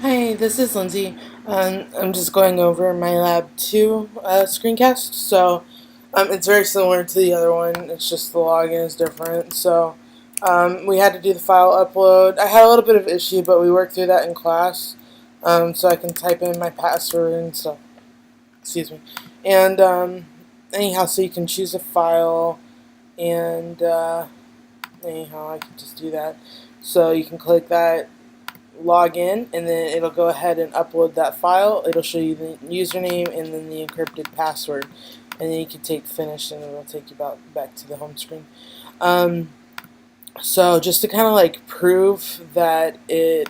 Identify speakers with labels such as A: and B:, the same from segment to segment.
A: Hi, this is Lindsay. I'm just going over my Lab 2 screencast. It's very similar to the other one, it's just the login is different. We had to do the file upload. I had a little bit of issue, but we worked through that in class. So I can type in my password and stuff. Excuse me. And anyhow, so you can choose a file, and anyhow, I can just do that. So you can click that, log in, and then it'll go ahead and upload that file. It'll show you the username and then the encrypted password, and then you can take finish and it'll take you back to the home screen. So just to kind of like prove that it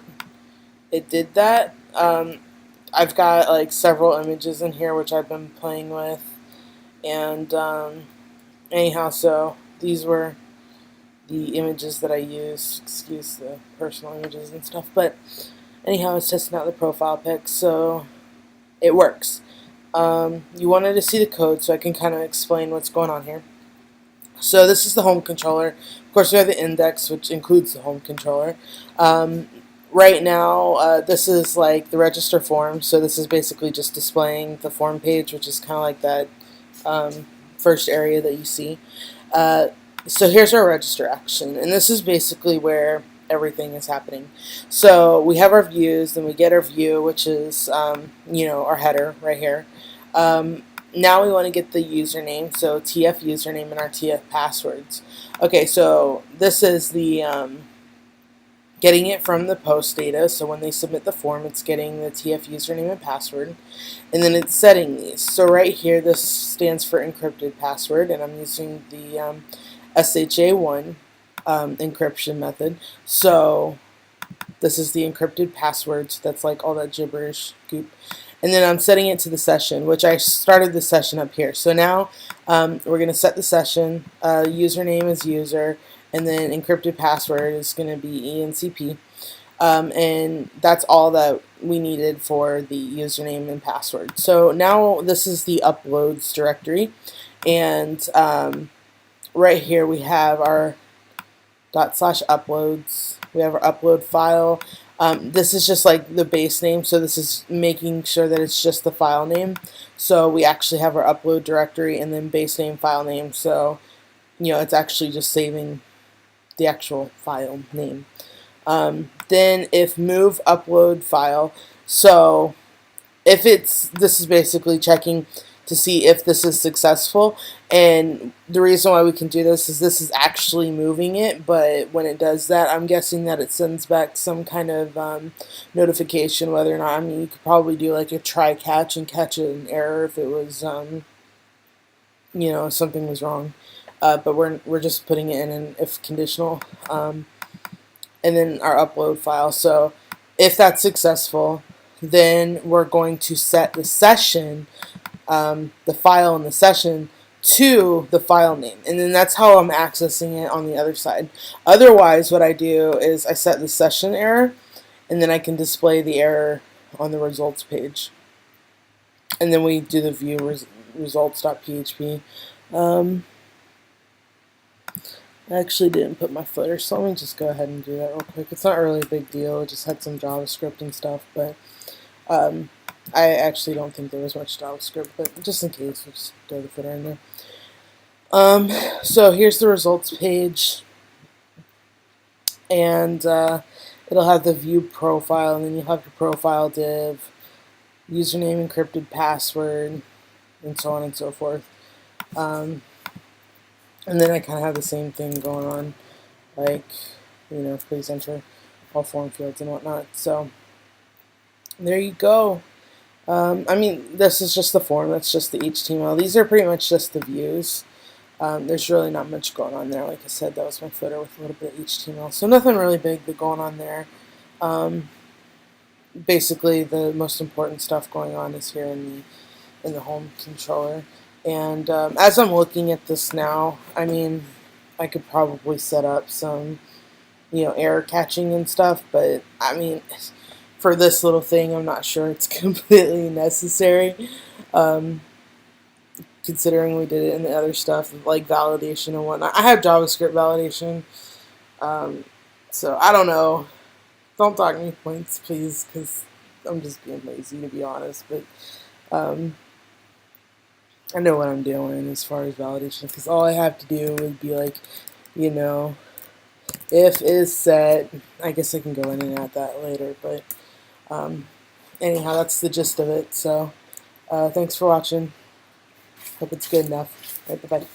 A: did that, I've got like several images in here which I've been playing with, and anyhow, so these were the images that I use. Excuse the personal images and stuff, but anyhow, it's testing out the profile pic, so it works. You wanted to see the code, so I can kind of explain what's going on here. So this is the home controller. Of course, we have the index, which includes the home controller. Right now, this is like the register form, so this is basically just displaying the form page, which is kind of like that first area that you see. So here's our register action, and this is basically where everything is happening. So we have our views, then we get our view, which is our header right here. Now we want to get the username, so TF username and our TF passwords. Okay, so this is the getting it from the post data. So when they submit the form, it's getting the TF username and password, and then it's setting these. So right here, this stands for encrypted password, and I'm using the SHA-1 encryption method. So this is the encrypted password, so that's like all that gibberish goop. And then I'm setting it to the session, which I started the session up here. So now we're going to set the session. Username is user, and then encrypted password is going to be ENCP. And that's all that we needed for the username and password. So now this is the uploads directory, and right here we have our /uploads. We have our upload file. This is just like the base name, so this is making sure that it's just the file name. So we actually have our upload directory and then base name, file name. So it's actually just saving the actual file name. Then if move upload file, so if this is basically checking to see if this is successful, and the reason why we can do this is actually moving it, but when it does that, I'm guessing that it sends back some kind of notification whether or not, you could probably do like a try catch and catch an error if it was something was wrong, but we're just putting it in an if conditional, and then our upload file. So if that's successful, then we're going to set the session, the file in the session, to the file name, and then that's how I'm accessing it on the other side. Otherwise, what I do is I set the session error, and then I can display the error on the results page, and then we do the view results.php. I actually didn't put my footer, so let me just go ahead and do that real quick. It's not really a big deal, it just had some JavaScript and stuff, but I actually don't think there was much JavaScript, but just in case, we'll just throw the footer in there. So here's the results page, and it'll have the view profile, and then you'll have your profile div, username, encrypted password, and so on and so forth. And then I kind of have the same thing going on, like, please enter all form fields and whatnot. So there you go. This is just the form, that's just the HTML. These are pretty much just the views. There's really not much going on there. Like I said, that was my footer with a little bit of HTML. So nothing really big going on there. Basically, the most important stuff going on is here in the home controller. And as I'm looking at this now, I could probably set up some, error catching and stuff, but for this little thing, I'm not sure it's completely necessary, considering we did it in the other stuff, like validation and whatnot. I have JavaScript validation, so I don't know. Don't dock me points, please, because I'm just being lazy, to be honest. But um, I know what I'm doing as far as validation, because all I have to do would be like, you know, if is set. I guess I can go in and add that later. But um, anyhow, that's the gist of it. So thanks for watching. Hope it's good enough. Right, bye bye.